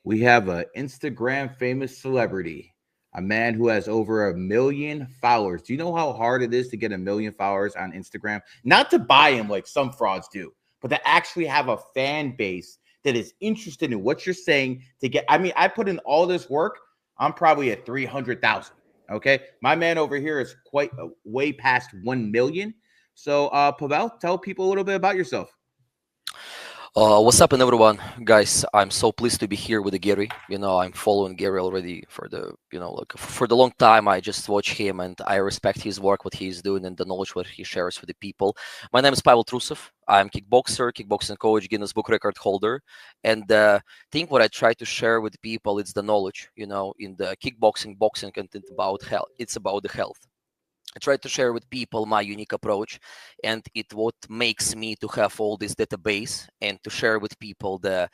We have an Instagram famous celebrity, a man who has over 1 million followers. Do you know how hard it is to get 1 million followers on Instagram? Not to buy him like some frauds do, but to actually have a fan base that is interested in what you're saying to get. I mean, I put in all this work. I'm probably at 300,000. Okay. My man over here is quite way past 1 million. So, Pavel, tell people a little bit about yourself. What's up, everyone, guys? I'm so pleased to be here with Gary. I'm following Gary already for the long time. I just watch him and I respect his work, what he's doing, and the knowledge what he shares with the people. My name is Pavel Trusov. I'm kickboxer, kickboxing coach, Guinness Book record holder, and the thing what I try to share with people is the knowledge. In the kickboxing, boxing, and it's about health. It's about the health. I try to share with people my unique approach, and it what makes me to have all this database and to share with people the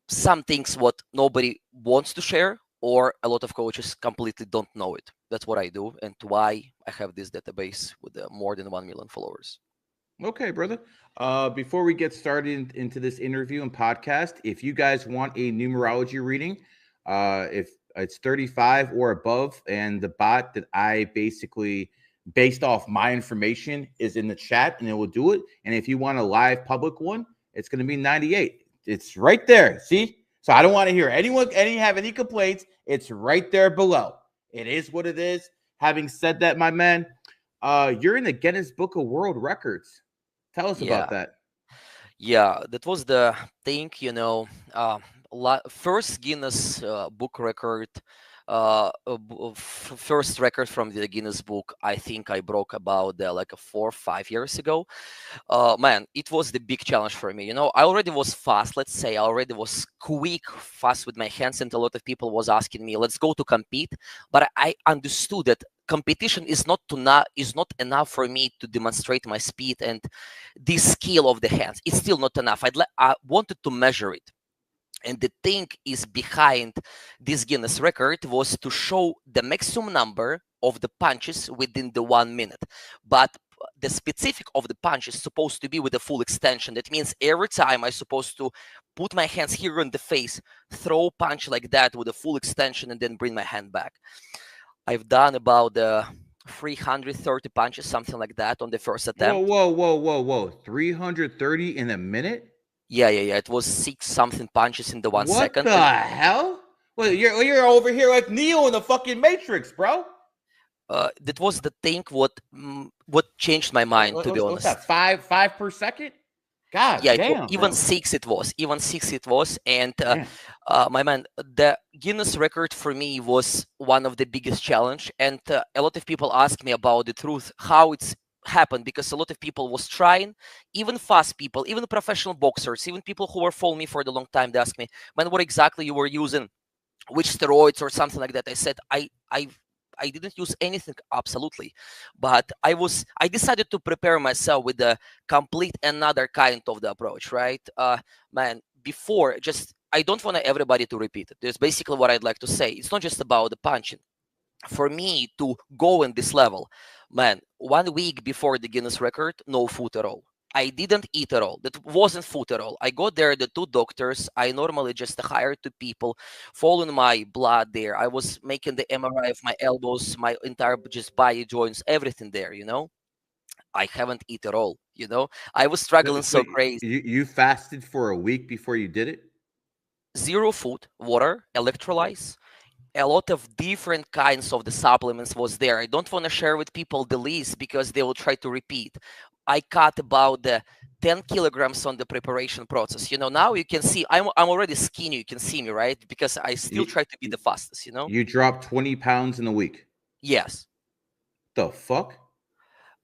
some things what nobody wants to share, or a lot of coaches completely don't know it. That's what I do, and why I have this database with more than 1 million followers. Okay, brother. Before we get started into this interview and podcast, if you guys want a numerology reading, if it's 35 or above, and the bot that I basically based off my information is in the chat, and it will do it. And if you want a live public one, it's going to be 98. It's right there. See? So I don't want to hear anyone have any complaints. It's right there below. It is what it is. Having said that, my man, you're in the Guinness Book of World Records. Tell us Yeah, about that. yeah, that was the thing, first Guinness book record, first record from the Guinness book. I think I broke about like 4 or 5 years ago. Man, it was the big challenge for me. I already was fast. Let's say I already was quick, fast with my hands, and a lot of people was asking me, "Let's go to compete." But I understood that competition is not enough for me to demonstrate my speed and the skill of the hands. It's still not enough. I wanted to measure it. And the thing is behind this Guinness record was to show the maximum number of the punches within the 1 minute. But the specific of the punch is supposed to be with a full extension. That means every time I'm supposed to put my hands here on the face, throw punch like that with a full extension, and then bring my hand back. I've done about 330 punches, something like that, on the first Whoa, attempt. whoa, whoa, whoa, whoa. 330 in a minute? Yeah. It was 6 something punches in the one What second. the hell? Well, you're over here like Neo in the fucking Matrix, bro. That was the thing what changed my mind, to be What's honest. that? Five per second? God Yeah, damn, even bro. 6 it was. Even 6 it was. And Damn. my man, the Guinness record for me was one of the biggest challenge. And a lot of people ask me about the truth, how it's happened, because a lot of people was trying, even fast people, even professional boxers, even people who were following me for the long time. They ask me, man, what exactly you were using, which steroids or something like that. I said, I didn't use anything, absolutely, but I decided to prepare myself with a complete another kind of the approach, right? Man, before, just I don't want everybody to repeat it. There's basically what I'd like to say. It's not just about the punching. For me to go in this level, man, 1 week before the Guinness record, no food at all. I didn't eat at all. That wasn't food at all. I got there, the 2 doctors. I normally just hired 2 people, following my blood there. I was making the MRI of my elbows, my entire just body joints, everything there. I haven't eaten at all. I was struggling So so crazy. you fasted for a week before you did it? Zero food, water, electrolytes, a lot of different kinds of the supplements was there. I don't want to share with people the list because they will try to repeat. I cut about the 10 kilograms on the preparation process. Now you can see I'm already skinny. You can see me, right? Because I still You, try to be the fastest. you dropped 20 pounds in a week. Yes. The fuck?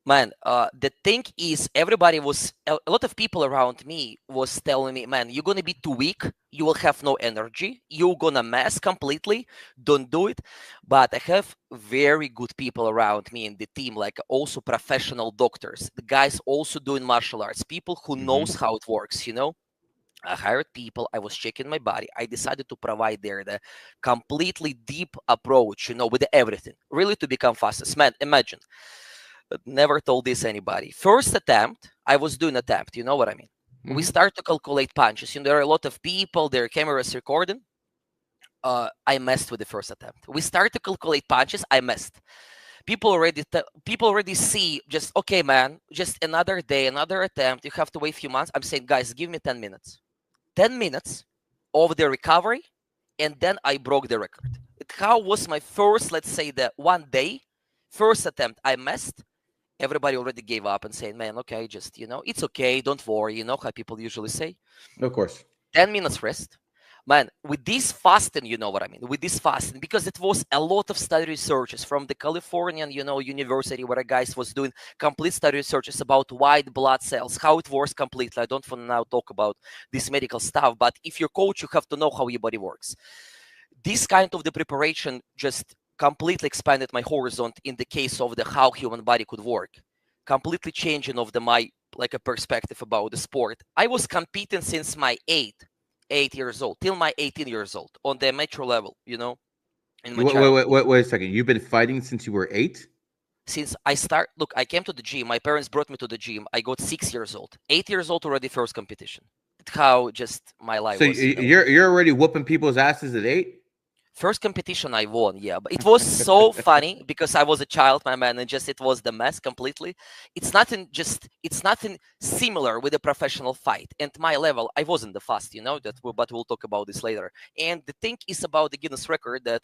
Man, the thing is, everybody was a lot of people around me was telling me, man, you're gonna be too weak, you will have no energy, you're gonna mess completely, don't do it. But I have very good people around me in the team, like also professional doctors, the guys also doing martial arts, people who knows how it works. I hired people. I was checking my body. I decided to provide there the completely deep approach, with everything, really to become fastest. Man, imagine, never told this anybody. First attempt, I was doing attempt. You know what I mean? We start to calculate punches. There are a lot of people, their cameras recording. I messed with the first attempt. We start to calculate punches. I missed. People already see, just okay, man, just another day, another attempt. You have to wait a few months. I'm saying, guys, give me 10 minutes. 10 minutes of the recovery, and then I broke the record. How was my first, let's say, the 1 day, first attempt I missed. Everybody already gave up and saying, man, okay, just, it's okay, don't worry, how people usually say. Of course. 10 minutes rest. Man, with this fasting, you know what I mean? With this fasting, because it was a lot of study researches from the Californian, university where a guys was doing complete study researches about white blood cells, how it works completely. I don't want to now talk about this medical stuff, but if you're coach, you have to know how your body works. This kind of the preparation just completely expanded my horizon in the case of the how human body could work. Completely changing of my like a perspective about the sport. I was competing since my 8 years old till my 18 years old on the amateur level, in my Wait a second. You've been fighting since you were 8? Since I came to the gym. My parents brought me to the gym. I got 6 years old. 8 years old already first competition. How just my life so was. You're already whooping people's asses at 8? First competition I won, yeah, but it was so funny because I was a child, my man, and just it was the mess completely. It's nothing similar with a professional fight. And my level, I wasn't the fast, but we'll talk about this later. And the thing is about the Guinness record that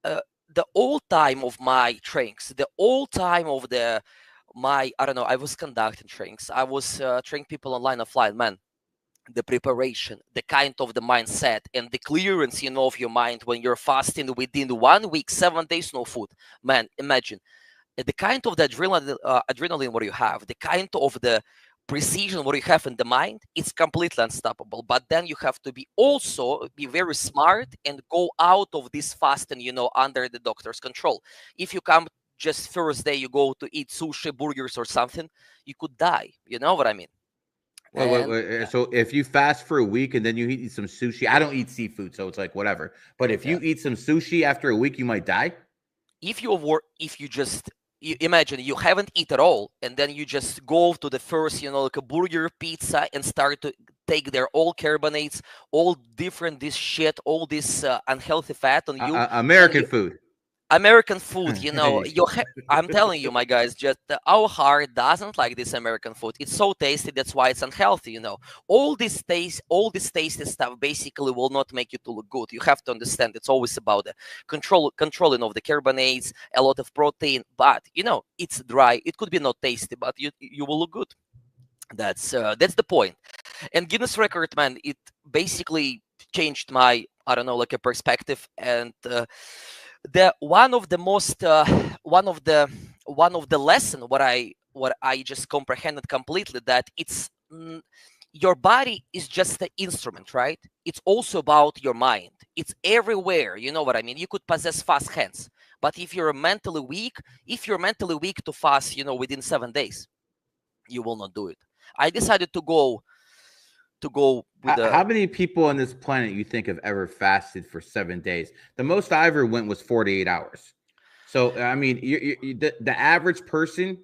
the all time of my trainings, the all time of I was conducting trainings, I was training people online, offline, man. The preparation, the kind of the mindset, and the clearance, of your mind when you're fasting within 1 week, 7 days, no food. Man, imagine the kind of the adrenaline what you have, the kind of the precision what you have in the mind, it's completely unstoppable. But then you have to be very smart and go out of this fasting, under the doctor's control. If you come just first day, you go to eat sushi, burgers or something, you could die. You know what I mean? Wait. So if you fast for a week and then you eat some sushi, I don't eat seafood, so it's like whatever. But if you eat some sushi after a week, you might die. If you imagine you haven't eaten at all, and then you just go to the first, like a burger, pizza, and start to take their all carbonates, all different this shit, all this unhealthy fat on you. American food. American food, I'm telling you, my guys, just our heart doesn't like this American food. It's so tasty, that's why it's unhealthy. All this tasty stuff basically will not make you to look good. You have to understand it's always about the controlling of the carbonates, a lot of protein, but it's dry. It could be not tasty, but you will look good. That's the point. And Guinness record, man, it basically changed my like a perspective. And the one of the lesson what I just comprehended completely, that it's your body is just the instrument, right? It's also about your mind. It's everywhere. You know what I mean? You could possess fast hands, but if you're mentally weak to fast, within 7 days, you will not do it. I decided to go with how many people on this planet you think have ever fasted for 7 days? The most I ever went was 48 hours. So I mean, the average person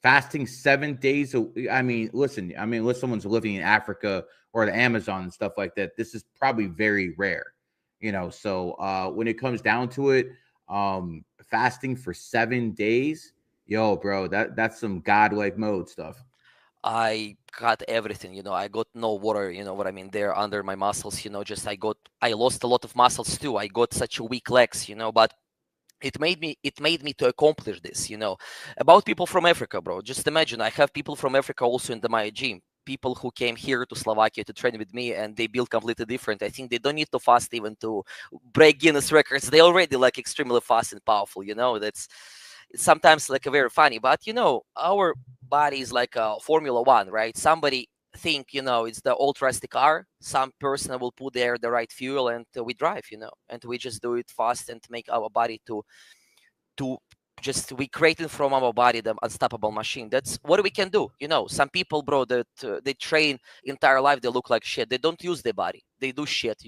fasting 7 days. Listen, unless someone's living in Africa or the Amazon and stuff like that, this is probably very rare. So when it comes down to it, fasting for 7 days, yo, bro, that's some godlike mode stuff. I got everything, I got no water, you know what I mean, there under my muscles, I lost a lot of muscles too. I got such weak legs, but it made me to accomplish this, about people from Africa, bro. Just imagine, I have people from Africa also in my gym, people who came here to Slovakia to train with me, and they build completely different. I think they don't need to fast even to break Guinness records. They already like extremely fast and powerful, that's sometimes like a very funny, but our body is like a Formula One, right? Somebody think it's the old rusty car. Some person will put there the right fuel, and we drive, and we just do it fast and make our body to just we created from our body the unstoppable machine. That's what we can do. Some people, bro, that they train entire life, they look like shit. They don't use their body, they do shit.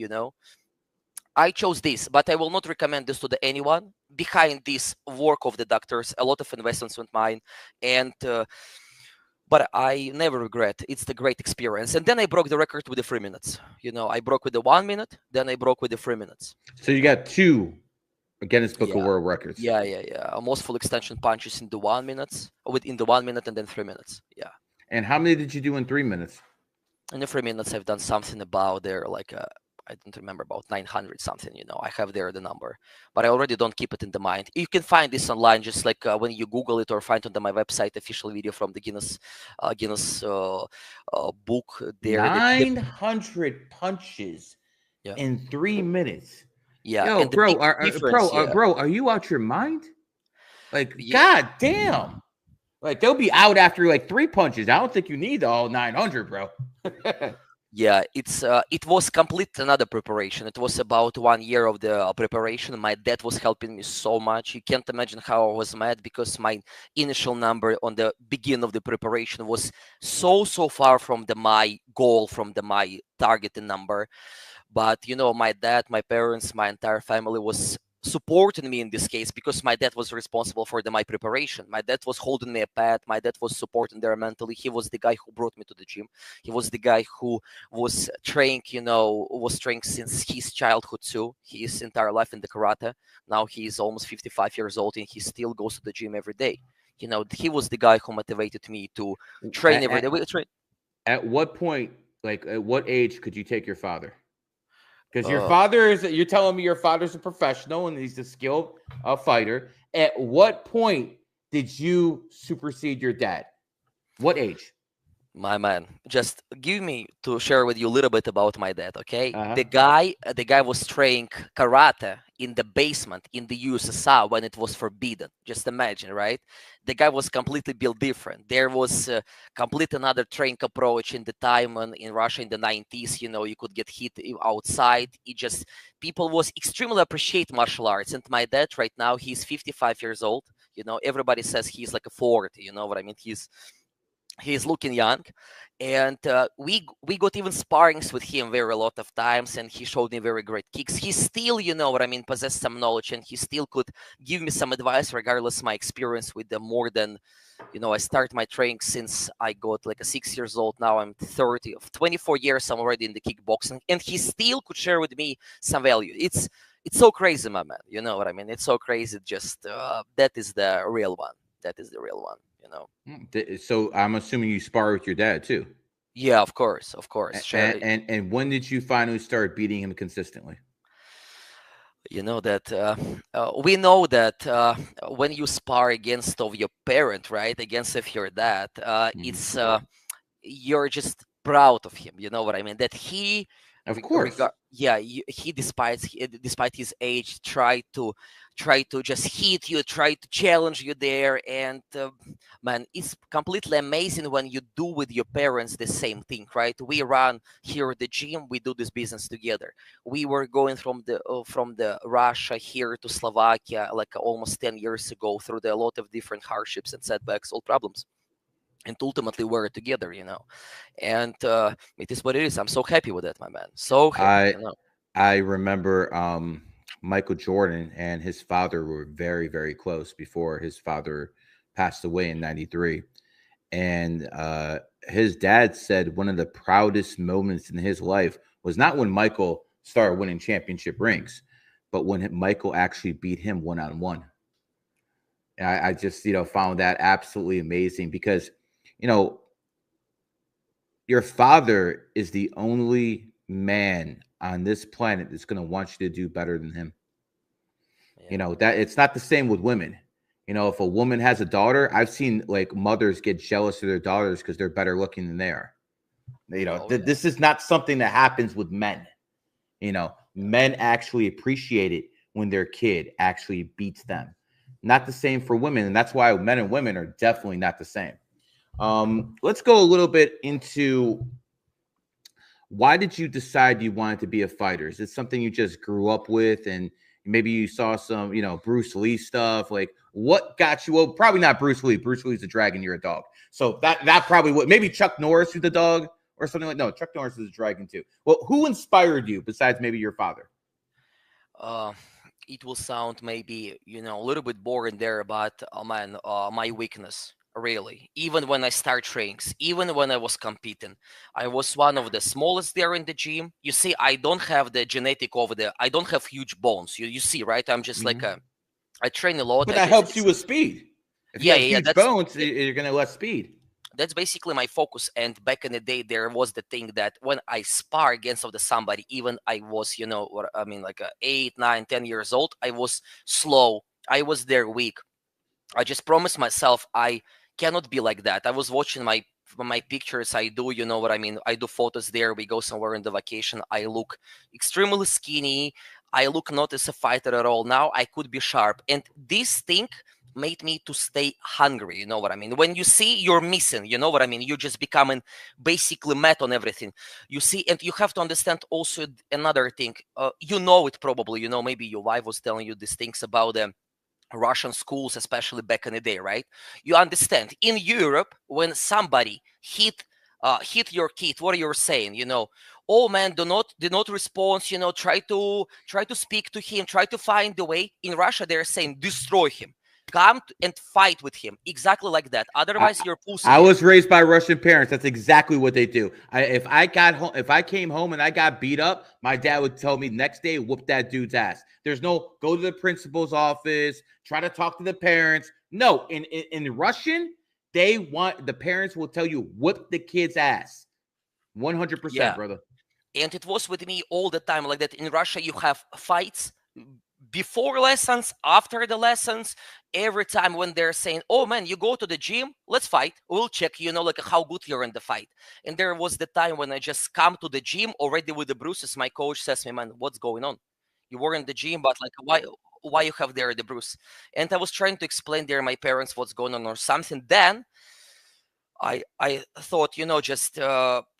I chose this, but I will not recommend this to anyone. Behind this work of the doctors, a lot of investments with mine, and but I never regret. It's the great experience. And then I broke the record with the 3 minutes. I broke with the 1 minute, then I broke with the 3 minutes. So you got 2 Guinness Book of Yeah. World Records. Yeah. Most full extension punches in the 1 minute, within the 1 minute, and then 3 minutes. Yeah. And how many did you do in 3 minutes? In the 3 minutes, I've done something about there, like I don't remember, about 900 something. I have there the number, but I already don't keep it in the mind. You can find this online, just like when you Google it, or find on my website official video from the Guinness book. There, 900 punches yeah, in 3 minutes. yeah, Yo, and the bro, big difference, yeah, bro, are you out your mind? Like, yeah. god damn. Like, they'll be out after like 3 punches. I don't think you need all 900, bro. Yeah, it was complete another preparation. It was about 1 year of the preparation. My dad was helping me so much. You can't imagine how I was mad, because my initial number on the beginning of the preparation was so far from my goal, from my targeted number. But my dad, my parents, my entire family was supporting me in this case, because my dad was responsible for my preparation. My dad was holding me a pad. My dad was supporting there mentally. He was the guy who brought me to the gym. He was the guy who was trained, since his childhood too. His entire life in the karate. Now he's almost 55 years old, and he still goes to the gym every day. He was the guy who motivated me to train every day. At what point, like at what age could you take your father? Because you're telling me your father's a professional and he's a skilled fighter. At what point did you supersede your dad? What age? My man, just give me to share with you a little bit about my dad, okay? Uh-huh. The guy was training karate in the basement in the USSR when it was forbidden. Just imagine, right? The guy was completely built different. There was complete another training approach in the time in Russia in the 90s. You could get hit outside. People was extremely appreciate martial arts. And my dad right now, he's 55 years old. Everybody says he's like a 40. You know what I mean? He's looking young, and we got even sparrings with him very a lot of times, and he showed me very great kicks. He still, possessed some knowledge, and he still could give me some advice regardless my experience with them more than, I started my training since I got like a 6 years old. Now I'm 30 of 24 years. I'm already in the kickboxing, and he still could share with me some value. It's so crazy, my man. You know what I mean? It's so crazy. Just that is the real one. That is the real one. So I'm assuming you spar with your dad too. Yeah, of course. Sure. And when did you finally start beating him consistently? We know that when you spar against of your parent, right, against of your dad, it's you're just proud of him. You know what I mean? That he, of course, he despite his age, tried to just hit you, try to challenge you there. And man, it's completely amazing when you do with your parents the same thing, right? We run here at the gym, we do this business together. We were going from the Russia here to Slovakia like almost 10 years ago, through a lot of different hardships and setbacks, all problems, and ultimately we're together, and it is what it is. I'm so happy with that, my man. So happy. I remember Michael Jordan and his father were very, very close before his father passed away in 93. And his dad said one of the proudest moments in his life was not when Michael started winning championship rings, but when Michael actually beat him one-on-one. And I just, found that absolutely amazing, because, your father is the only man on this planet that's going to want you to do better than him. Yeah. That it's not the same with women. If a woman has a daughter, I've seen like mothers get jealous of their daughters because they're better looking than they are. This is not something that happens with men. Men actually appreciate it when their kid actually beats them. Not the same for women. And that's why men and women are definitely not the same. Let's go a little bit into, why did you decide you wanted to be a fighter? Is it something you just grew up with, and maybe you saw some, Bruce Lee stuff? Like, what got you? Well, probably not Bruce Lee. Bruce Lee's a dragon, you're a dog. So that probably would, maybe Chuck Norris, who's the dog, or something like. No, Chuck Norris is a dragon too. Well, who inspired you besides maybe your father? It will sound maybe, a little bit boring there, but man, my weakness. really. Even when I start trainings, even when I was competing, I was one of the smallest there in the gym. You see, I don't have the genetic over there. I don't have huge bones. You see, right? I'm just like Mhm. I train a lot. But I that just helps you with speed. If you yeah, have yeah, yeah. huge bones, you're gonna less speed. That's basically my focus. And back in the day, there was the thing that when I spar against of the somebody, even I was, what I mean, like 8, 9, 10 years old, I was slow. I was there weak. I just promised myself I cannot be like that. I was watching my pictures. I do, you know what I mean? I do photos there. We go somewhere in the vacation. I look extremely skinny. I look not as a fighter at all. Now I could be sharp. And this thing made me to stay hungry. You know what I mean? When you see you're missing, you know what I mean? You're just becoming basically mad on everything. You see, and you have to understand also another thing. You know it probably, maybe your wife was telling you these things about them Russian schools, especially back in the day, right? You understand in Europe when somebody hit your kid, what you're saying, oh man, do not respond, try to speak to him, try to find the way. In Russia, they're saying destroy him, come and fight with him, exactly like that. I, Otherwise, you're pussy I there. was raised by Russian parents. That's exactly what they do. If I got home, if I came home and I got beat up, my dad would tell me next day, whoop that dude's ass. There's no go to the principal's office, try to talk to the parents. No, in Russian, they want the parents will tell you whip the kid's ass. 100%, Yeah, brother. and it was with me all the time like that. In Russia, you have fights before lessons, after the lessons, every time when they're saying, oh man, you go to the gym, let's fight, we'll check, like how good you're in the fight. And there was the time when I just come to the gym already with the bruises. My coach says me, man, what's going on? You were in the gym, but like why you have there the bruise? And I was trying to explain there my parents what's going on or something. Then I thought, just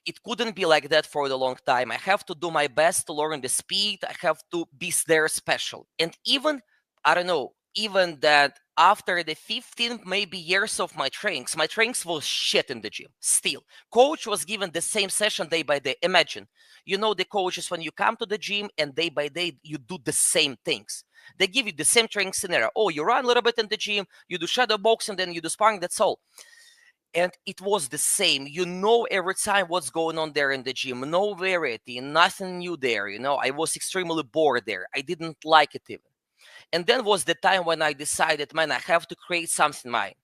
it couldn't be like that for a long time. I have to do my best to learn the speed. I have to be there special. And even, I don't know, even that after the 15 maybe years of my trainings was shit in the gym. Still, coach was given the same session day by day. Imagine, the coaches when you come to the gym and day by day you do the same things. They give you the same training scenario. Oh, you run a little bit in the gym, you do shadow boxing, then you do sparring. That's all. And it was the same, every time what's going on there in the gym. No variety, nothing new there. I was extremely bored there. I didn't like it even. And then was the time when I decided, man, I have to create something mine.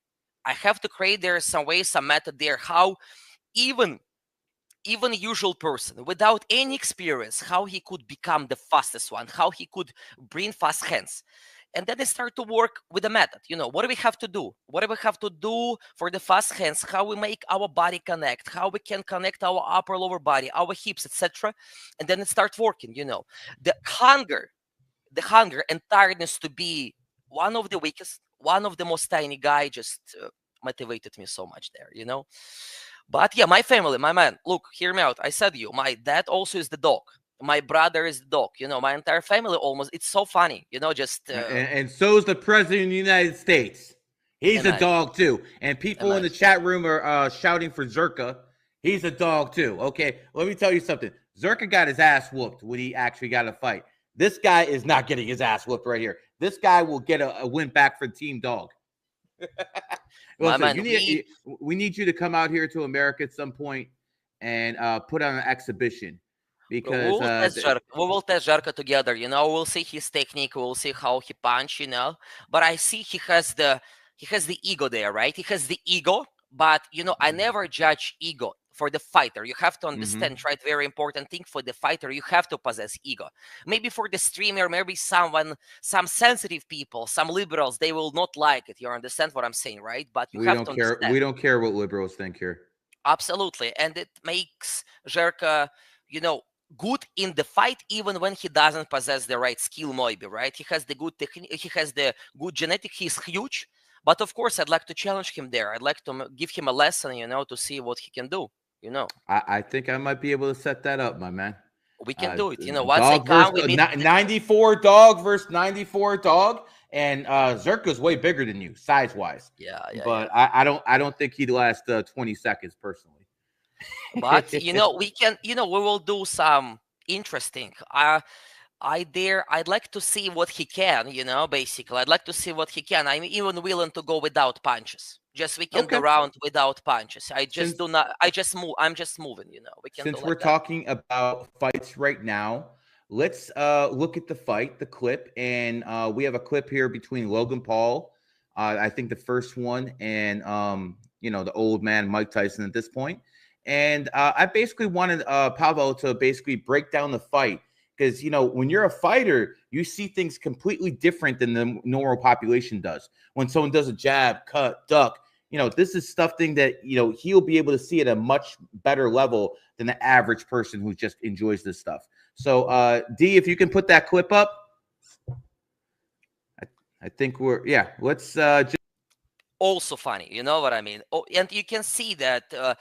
I have to create there some way, some method there, how even even a usual person without any experience, how he could become the fastest one, how he could bring fast hands. And then they start to work with the method. What do we have to do? What do we have to do for the fast hands? How we make our body connect? How we can connect our upper lower body, our hips, etc. And then it starts working. The hunger and tiredness to be one of the weakest, one of the most tiny guy, just motivated me so much there. But yeah, my family, my man, look, hear me out. I said you, my dad also is the dog. My brother is the dog. My entire family almost. It's so funny, just And so is the president of the United States. He's a imagine, dog too. And people in the imagine. chat room are shouting for Zerka. He's a dog too. Okay, let me tell you something. Zerka got his ass whooped when he actually got a fight. This guy is not getting his ass whooped right here. This guy will get a win back for Team Dog. My Listen, man, we need you to come out here to America at some point and put on an exhibition we because will test Jarka. We will test Jarka together. We'll see his technique. We'll see how he punch. But I see he has the ego there, right? He has the ego. But I never judge ego for the fighter. You have to understand, right? Very important thing for the fighter. You have to possess ego. Maybe for the streamer, maybe some sensitive people, some liberals, they will not like it. You understand what I'm saying, right? But you we have don't to care. understand. We don't care what liberals think here. Absolutely. And it makes Jerka, you know, good in the fight, even when he doesn't possess the right skill, maybe, right? He has the good technique, he has the good genetic, he's huge. But of course, I'd like to challenge him there. I'd like to give him a lesson, to see what he can do, you know. I think I might be able to set that up, my man. We can do it. Once I Dog come, versus we meet. 94 dog versus 94 dog, and Zerka's way bigger than you size wise. Yeah, yeah, yeah. But I don't think he'd last 20 seconds personally. But we can, we will do some interesting. I'd like to see what he can, basically. I'd like to see what he can. I'm even willing to go without punches. Just we can do round without punches. I just do not, I just move, I'm just moving, we can do Since like we're talking about fights right now, let's look at the fight, the clip, and we have a clip here between Logan Paul, I think the first one, and the old man Mike Tyson at this point. And I basically wanted Pavel to basically break down the fight because when you're a fighter, you see things completely different than the normal population does. When someone does a jab, cut, duck, this is something that he'll be able to see at a much better level than the average person who just enjoys this stuff. So, D, if you can put that clip up, I think let's just. Also funny, you know what I mean? Oh, and you can see that the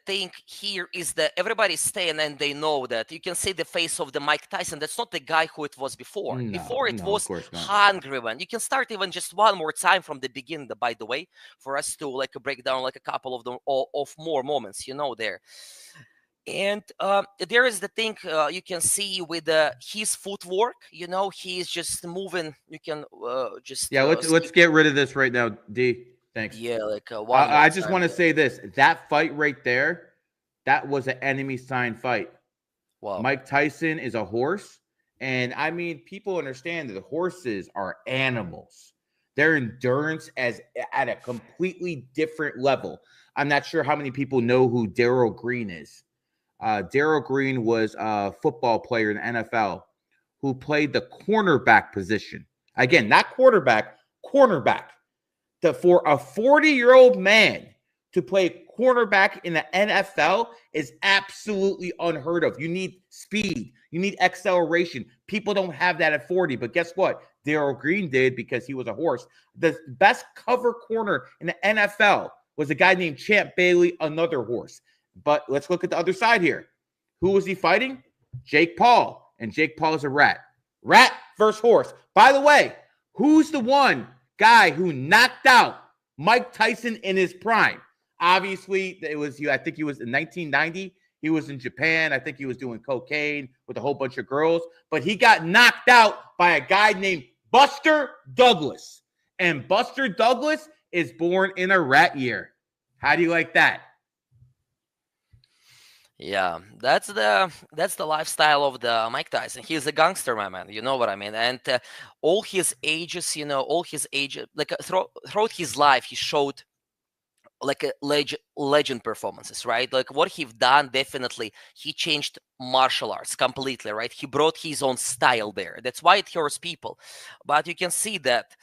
thing here is that everybody's staying and they know that. You can see the face of the Mike Tyson. That's not the guy who it was before. Before it was hungry one. You can start even just one more time from the beginning, by the way, for us to break down a couple of them of more moments, there. And there is the thing you can see with his footwork. He's just moving. You can just let's get rid of this right now, D. Thanks. Yeah, I just want to say this: that fight right there, that was an enemy sign fight. Wow. Mike Tyson is a horse, and I mean, people understand that horses are animals. Their endurance is at a completely different level. I'm not sure how many people know who Darryl Green is. Darryl Green was a football player in the NFL who played the cornerback position. Again, not quarterback, cornerback. For a 40-year-old man to play cornerback in the NFL is absolutely unheard of. You need speed. You need acceleration. People don't have that at 40. But guess what? Darryl Green did because he was a horse. The best cover corner in the NFL was a guy named Champ Bailey, another horse. But let's look at the other side here. Who was he fighting? Jake Paul. And Jake Paul is a rat. Rat versus horse. By the way, who's the one guy who knocked out Mike Tyson in his prime? Obviously, it was you. I think he was in 1990. He was in Japan. I think he was doing cocaine with a whole bunch of girls. But he got knocked out by a guy named Buster Douglas. And Buster Douglas is born in a rat year. How do you like that? Yeah, that's the lifestyle of the Mike Tyson. He's a gangster, my man. You know what I mean? And all his ages, throughout his life, he showed a legend performances, right? Like what he's done, definitely, he changed martial arts completely, right? He brought his own style there. That's why it hurts people. But you can see that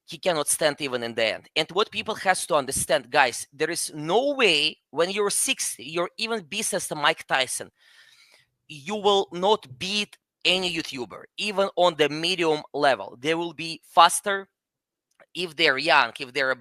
he cannot stand even in the end. And what people has to understand, guys, there is no way when you're 60, you're even beast as Mike Tyson, you will not beat any YouTuber, even on the medium level. They will be faster if they're young, if they're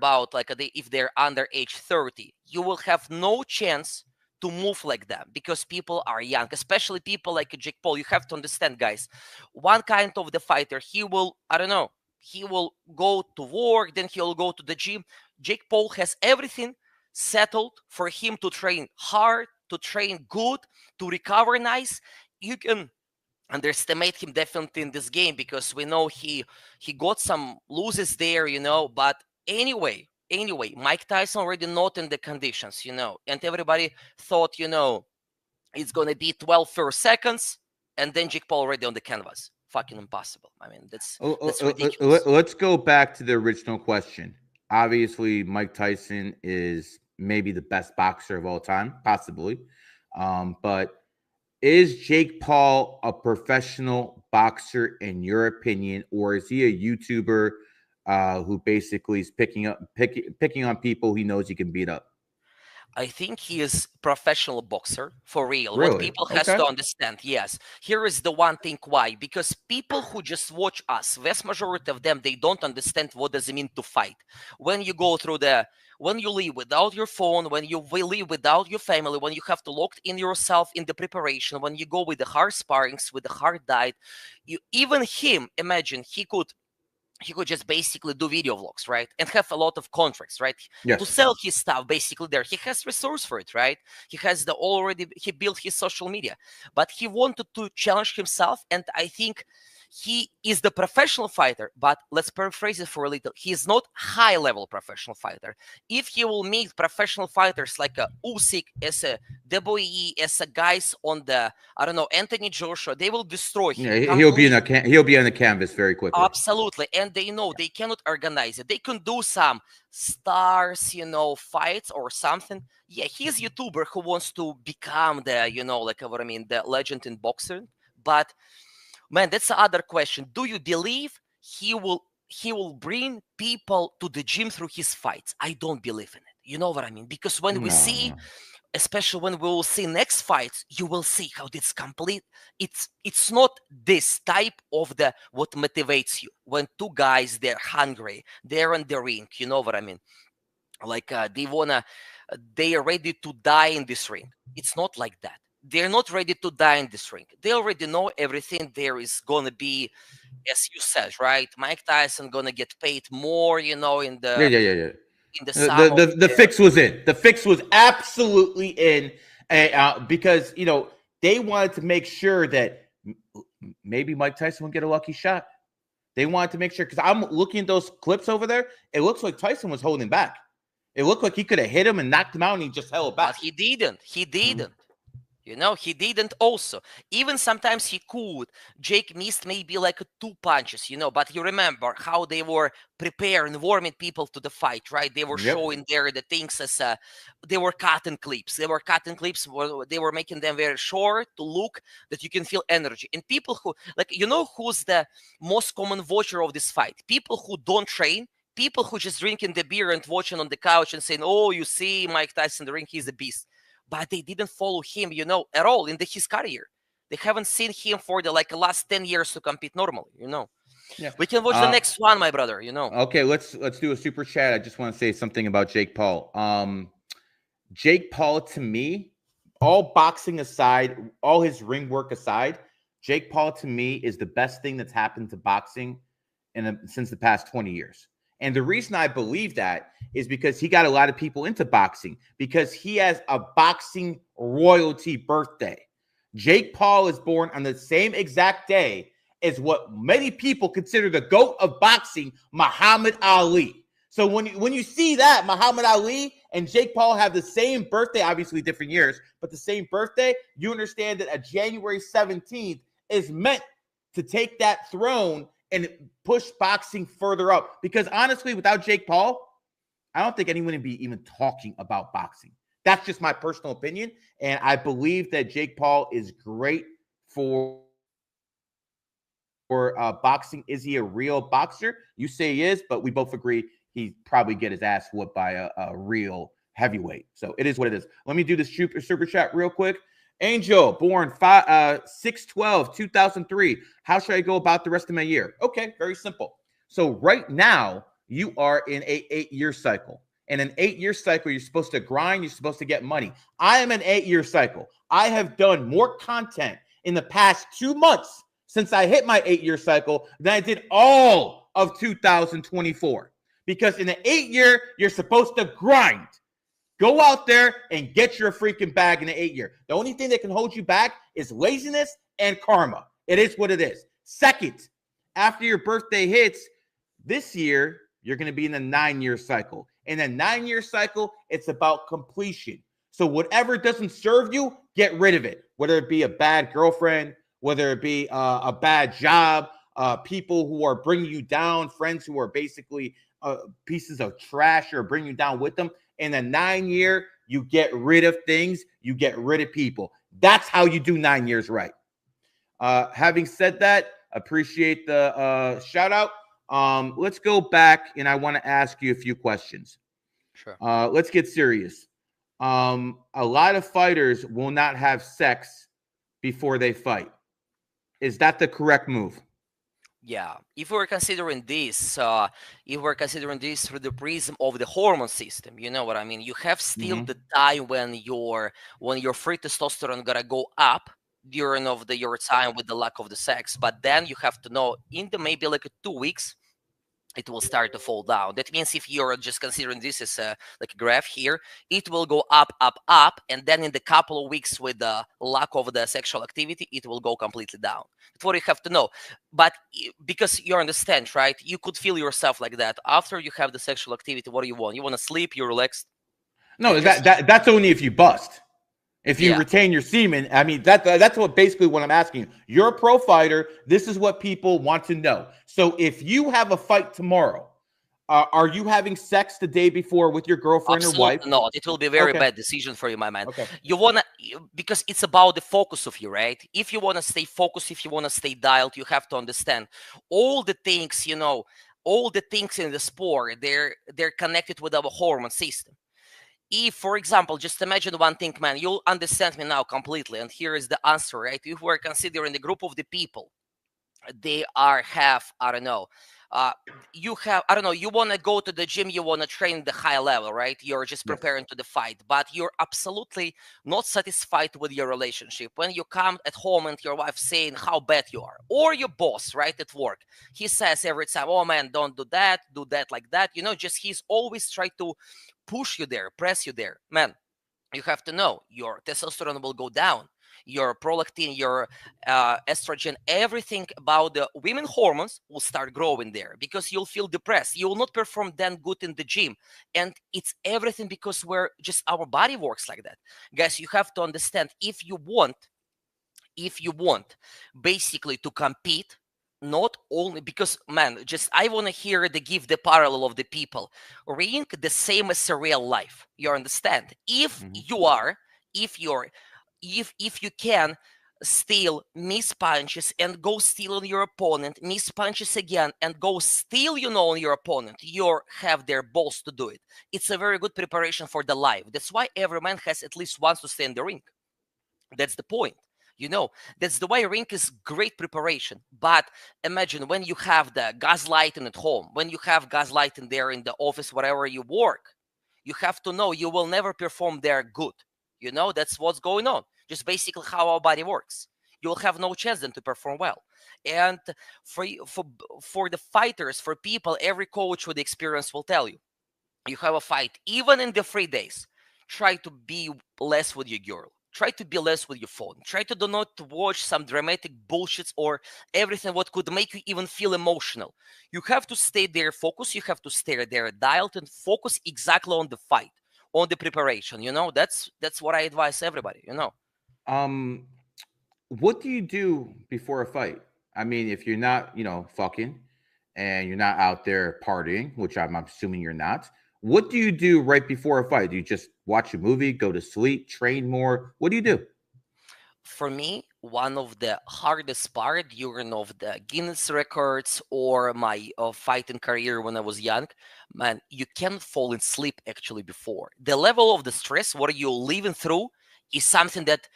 if they're under age 30. You will have no chance to move like them because people are young, especially people like Jake Paul. You have to understand, guys, one kind of the fighter, he will, I don't know, he will go to work, then he'll go to the gym. Jake Paul has everything settled for him to train hard, to train good, to recover nice. You can underestimate him definitely in this game because we know he got some losses there, but anyway, Mike Tyson already not in the conditions, and everybody thought, it's going to be 12 first seconds and then Jake Paul already on the canvas. Fucking impossible. I mean, that's ridiculous. Let's go back to the original question. Obviously, Mike Tyson is maybe the best boxer of all time, possibly. But is Jake Paul a professional boxer in your opinion, or is he a YouTuber who basically is picking on people he knows he can beat up? I think he is professional boxer for real. Really? What people has to understand, yes. Here is the one thing why. Because people who just watch us, vast majority of them, they don't understand what does it mean to fight. When you go through when you live without your phone, when you live without your family, when you have to lock in yourself in the preparation, when you go with the hard sparrings, with the hard diet, even him, imagine, he could he could just basically do video vlogs, right? And have a lot of contracts, right? To Yes. sell his stuff basically there. He has resource for it, right? He has he built his social media. But he wanted to challenge himself, and I think he is the professional fighter, but let's paraphrase it for a little. He is not high-level professional fighter. If he will meet professional fighters like a Usyk, as a Deboe, as a guys on the, I don't know, Anthony Joshua, they will destroy him. Yeah, he'll be on the canvas very quickly. Absolutely. And they know they cannot organize it. They can do some stars, fights or something. Yeah, he's a YouTuber who wants to become the, like what I mean, the legend in boxing. But man, that's the other question. Do you believe he will bring people to the gym through his fights? I don't believe in it. You know what I mean? Because when we see, especially when we will see next fights, you will see how it's complete. It's not this type of the what motivates you. When two guys, they're hungry, they're in the ring. You know what I mean? Like they are ready to die in this ring. It's not like that. They're not ready to die in this ring. They already know everything there is gonna be, as you said, right? Mike Tyson gonna get paid more, in Yeah, the yeah, yeah, yeah. in the The, sum of the fix was in. The fix was absolutely in, because they wanted to make sure that maybe Mike Tyson would get a lucky shot. They wanted to make sure, because I'm looking at those clips over there. It looks like Tyson was holding back. It looked like he could have hit him and knocked him out, and he just held back. But he didn't. He didn't. He didn't also. Even sometimes he could. Jake missed maybe like 2 punches, but you remember how they were preparing, warming people to the fight, right? They were showing there the things as they were cutting clips. They were cutting clips where they were making them very short to look that you can feel energy. And people who, like, who's the most common watcher of this fight? People who don't train, people who just drinking the beer and watching on the couch and saying, oh, you see Mike Tyson in the ring, he's a beast. But they didn't follow him, at all in his career. They haven't seen him for the last 10 years to compete normally, Yeah. We can watch the next one, my brother, Okay, let's do a super chat. I just want to say something about Jake Paul. Jake Paul, to me, all boxing aside, all his ring work aside, Jake Paul to me is the best thing that's happened to boxing since the past 20 years. And the reason I believe that is because he got a lot of people into boxing, because he has a boxing royalty birthday. Jake Paul is born on the same exact day as what many people consider the GOAT of boxing, Muhammad Ali. So when you see that Muhammad Ali and Jake Paul have the same birthday, obviously different years, but the same birthday, you understand that a January 17th is meant to take that throne and push boxing further up. Because honestly, without Jake Paul, I don't think anyone would be even talking about boxing. That's just my personal opinion. And I believe that Jake Paul is great for boxing. Is he a real boxer? You say he is, but we both agree he'd probably get his ass whooped by a real heavyweight. So it is what it is. Let me do this super chat real quick. Angel, born 6/12, 2003. How should I go about the rest of my year? Okay, very simple. So right now, you are in a 8-year cycle. In an 8-year cycle, you're supposed to grind. You're supposed to get money. I am an 8-year cycle. I have done more content in the past 2 months since I hit my 8-year cycle than I did all of 2024. Because in an 8-year, you're supposed to grind. Go out there and get your freaking bag in an 8-year. The only thing that can hold you back is laziness and karma. It is what it is. Second, after your birthday hits, this year, you're going to be in the 9-year cycle. In a 9-year cycle, it's about completion. So whatever doesn't serve you, get rid of it. Whether it be a bad girlfriend, whether it be a bad job, people who are bringing you down, friends who are basically pieces of trash or bring you down with them. In a 9-year, you get rid of things, you get rid of people. That's how you do 9 years right. Having said that, appreciate the shout out. Let's go back, and I want to ask you a few questions. Sure. Let's get serious. A lot of fighters will not have sex before they fight. Is that the correct move? Yeah, if we're considering this, through the prism of the hormone system, you know what I mean. You have still the time when your free testosterone gonna go up during your time with the lack of the sex, but then you have to know in the maybe like 2 weeks, it will start to fall down. That means if you're just considering this as like a graph here, it will go up, up, up, and then in the couple of weeks with the lack of the sexual activity, it will go completely down. That's what you have to know. But because you understand, right? You could feel yourself like that. After you have the sexual activity, what do you want? You want to sleep, you're relaxed. No, that's only if you bust. If you Yeah. retain your semen, I mean that's what basically what I'm asking you. You're a pro fighter. This is what people want to know. So if you have a fight tomorrow, are you having sex the day before with your girlfriend or wife? Absolutely not. It will be a very Okay. bad decision for you, my man. Okay. You wanna because it's about the focus of you, right? If you wanna stay focused, if you wanna stay dialed, you have to understand all the things, all the things in the sport. They're connected with our hormone system. If, for example, just imagine one thing, man, you'll understand me now completely. And here is the answer, right? If we're considering the group of the people, they are have, I don't know, uh, you have, I don't know, you want to go to the gym, you want to train the high level, right? You're just Yes. preparing to the fight, but you're absolutely not satisfied with your relationship. When you come at home and your wife saying how bad you are, or your boss, right, at work, he says every time, oh man, don't do that like that, just he's always trying to push you there, press you there, man. You have to know your testosterone will go down, your prolactin, your estrogen, everything about the women hormones will start growing there because you'll feel depressed. You will not perform then good in the gym. And it's everything because we're just, our body works like that. Guys, you have to understand, if you want basically to compete, not only because, man, just I want to hear give the parallel of the people. Ring the same as a real life. You understand? If you can steal, miss punches, and go steal on your opponent, miss punches again, and go steal, on your opponent, you have their balls to do it. It's a very good preparation for the life. That's why every man has at least once to stay in the ring. That's the point. That's the why ring is great preparation. But imagine when you have the gaslighting at home, when you have gaslighting there in the office, wherever you work, you have to know you will never perform there good. That's what's going on. Just basically how our body works. You'll have no chance then to perform well. And for the fighters, for people, every coach with experience will tell you, you have a fight, even in the 3 days, try to be less with your girl. Try to be less with your phone. Try to do not watch some dramatic bullshits or everything what could make you even feel emotional. You have to stay there focused. You have to stay there dialed and focus exactly on the fight, on the preparation. That's what I advise everybody. What do you do before a fight? I mean, if you're not, fucking and you're not out there partying, which I'm assuming you're not, what do you do right before a fight? Do you just watch a movie, go to sleep, train more? What do you do? For me, one of the hardest part during of the Guinness records or my fighting career when I was young, man, you can't fall in sleep actually before. The level of the stress, what you're living through, is something that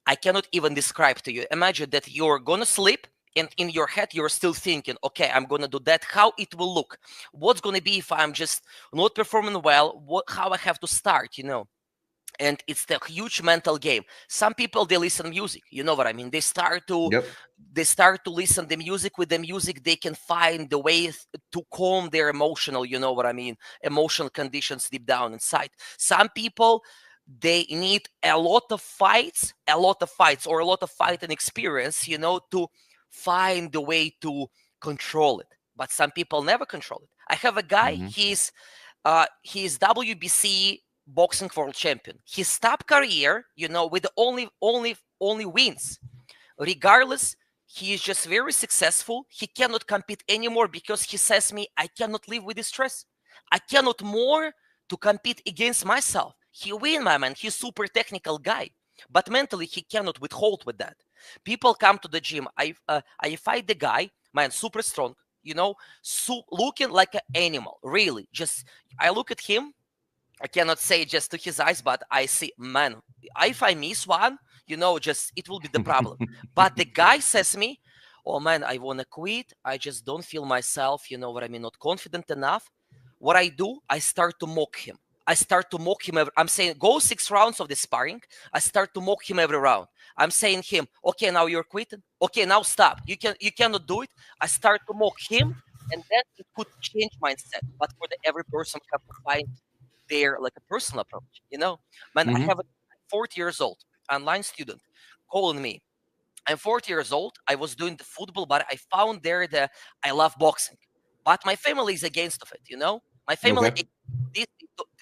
I cannot even describe to you. Imagine that you're gonna sleep and in your head you're still thinking, okay, I'm gonna do that, how it will look, what's gonna be if I'm just not performing well, how I have to start, and it's the huge mental game. Some people, they listen music, you know what I mean, they start to Yep. listen the music. With the music they can find the way to calm their emotional, you know what I mean, emotional conditions deep down inside. Some people, they need a lot of fights or a lot of fighting experience, to find the way to control it. But some people never control it. I have a guy, Mm-hmm. he's WBC boxing world champion. He stopped career, with the only wins. Regardless, he is just very successful. He cannot compete anymore because he says me, I cannot live with this stress. I cannot more to compete against myself. He win, my man. He's super technical guy, but mentally he cannot withhold with that. People come to the gym. I fight the guy, man, super strong. Looking like an animal. Really, just I look at him. I cannot say just to his eyes, but I see, man, if I miss one, just it will be the problem. But the guy says me, oh man, I want to quit. I just don't feel myself, you know what I mean, not confident enough. What I do, I start to mock him. I'm saying, go 6 rounds of the sparring. I start to mock him every round. I'm saying him, okay, now you're quitting. Okay, now stop. You cannot do it. I start to mock him. and then it could change mindset. But for every person, we have to find their like a personal approach. Man, I have a 40 years old online student calling me. I'm 40 years old. I was doing the football, but I found there that I love boxing. But my family is against of it. My family, Okay.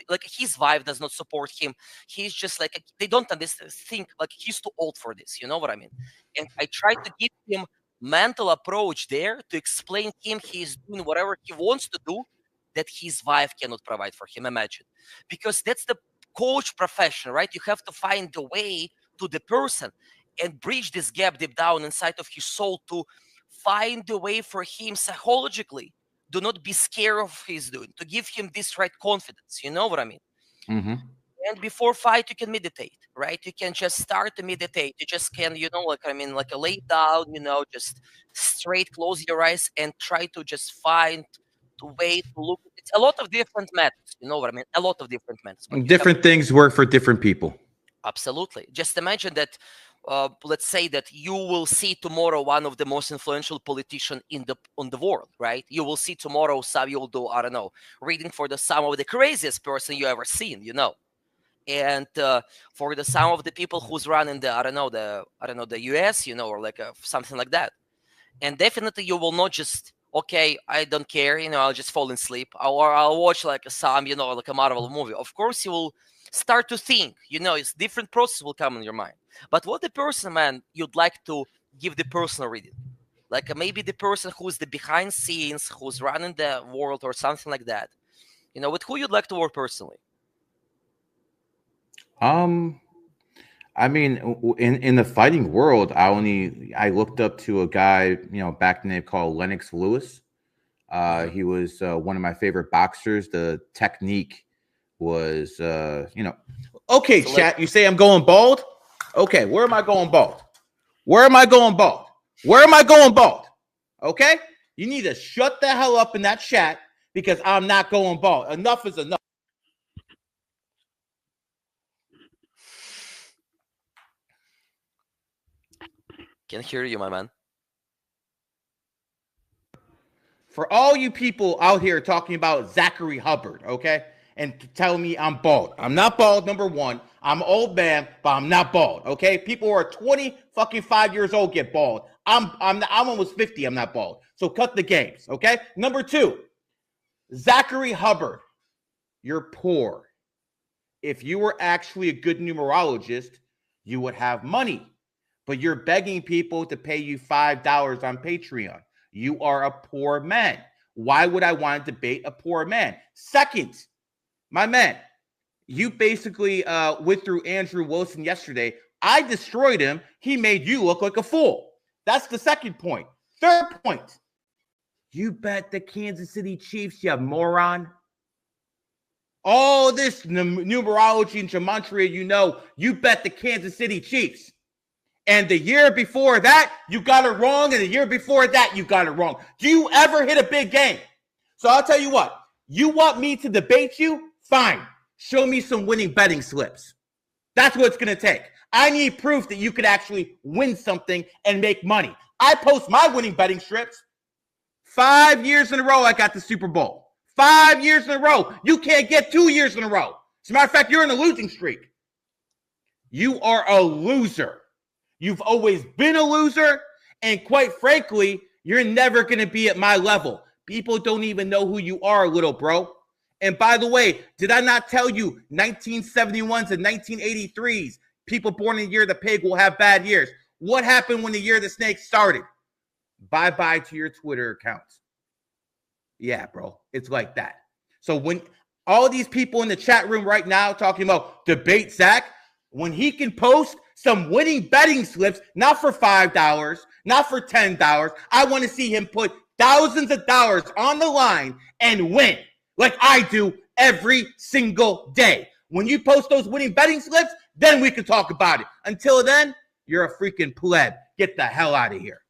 like his wife does not support him. He's just like they don't understand. Think like he's too old for this. You know what I mean? And I try to give him mental approach there to explain him he's doing whatever he wants to do that his wife cannot provide for him. Imagine, because that's the coach profession, right? You have to find the way to the person and bridge this gap deep down inside of his soul to find the way for him psychologically. Do not be scared of what he's doing, to give him this right confidence. You know what I mean? Mm-hmm. And before fight, you can meditate, right? You can just start to meditate. You just can, like a lay down, just straight close your eyes and try to just find the way to look. It's a lot of different methods. You know what I mean? A lot of different methods. But Different things work for different people. Absolutely. Just imagine that, let's say that you will see tomorrow one of the most influential politicians on the world, right? You will see tomorrow some, you'll do, I don't know, reading for some of the craziest person you ever seen, and for some of the people who's running the US, or like something like that. And definitely you will not just, okay, I don't care, I'll just fall asleep, or I'll watch like some, like a Marvel movie. Of course, you will start to think, it's different process will come in your mind. But what the person, man, you'd like to give the personal reading, like maybe the person who's the behind scenes, who's running the world or something like that, with who you'd like to work personally? I mean, in the fighting world, I looked up to a guy, back then called Lennox Lewis. He was one of my favorite boxers. The technique was, okay, chat. You say I'm going bald? Okay, where am I going bald? Where am I going bald? Where am I going bald? Okay, you need to shut the hell up in that chat because I'm not going bald. Enough is enough. Can hear you, my man. For all you people out here talking about Zachary Hubbard, okay, and telling me I'm bald. I'm not bald, number one. I'm an old man, but I'm not bald, okay? People who are 25 years old get bald. I'm almost 50, I'm not bald. So cut the games, okay? Number two, Zachary Hubbard, you're poor. If you were actually a good numerologist, you would have money. But you're begging people to pay you $5 on Patreon. You are a poor man. Why would I want to debate a poor man? Second, my man, you basically went through Andrew Wilson yesterday. I destroyed him. He made you look like a fool. That's the second point. Third point, you bet the Kansas City Chiefs, you moron. All this numerology and gematria, you bet the Kansas City Chiefs. And the year before that, you got it wrong. And the year before that, you got it wrong. Do you ever hit a big game? So I'll tell you what. You want me to debate you? Fine. Show me some winning betting slips. That's what it's going to take. I need proof that you could actually win something and make money. I post my winning betting strips. 5 years in a row, I got the Super Bowl. 5 years in a row. You can't get 2 years in a row. As a matter of fact, you're in a losing streak. You are a loser. You've always been a loser. And quite frankly, you're never going to be at my level. People don't even know who you are, little bro. And by the way, did I not tell you 1971s and 1983s, people born in the year of the pig will have bad years? What happened when the year of the snake started? Bye-bye to your Twitter accounts. Yeah, bro. It's like that. So when all these people in the chat room right now talking about debate Zach, when he can post some winning betting slips, not for $5, not for $10, I want to see him put thousands of dollars on the line and win like I do every single day. When you post those winning betting slips, then we can talk about it. Until then, you're a freaking pleb. Get the hell out of here.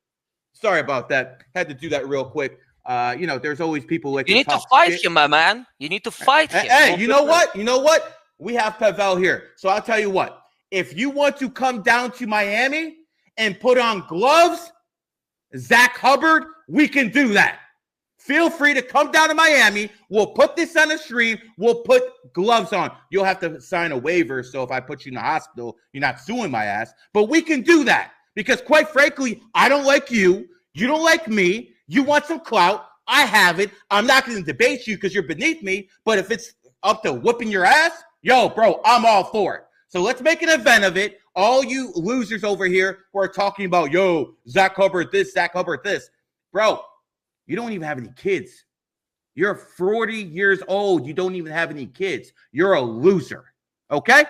Sorry about that. Had to do that real quick. There's always people like you need to fight him, my man. You need to fight him. Hey, you know what? You know what? We have Pavel here. So I'll tell you what. If you want to come down to Miami and put on gloves, Zach Hubbard, we can do that. Feel free to come down to Miami. We'll put this on the stream. We'll put gloves on. You'll have to sign a waiver. So if I put you in the hospital, you're not suing my ass. But we can do that because, quite frankly, I don't like you. You don't like me. You want some clout. I have it. I'm not going to debate you because you're beneath me. But if it's up to whooping your ass, yo, bro, I'm all for it. So let's make an event of it. All you losers over here who are talking about, yo, Zach Hubbard this, Zach Hubbard this. Bro, you don't even have any kids. You're 40 years old. You don't even have any kids. You're a loser. Okay?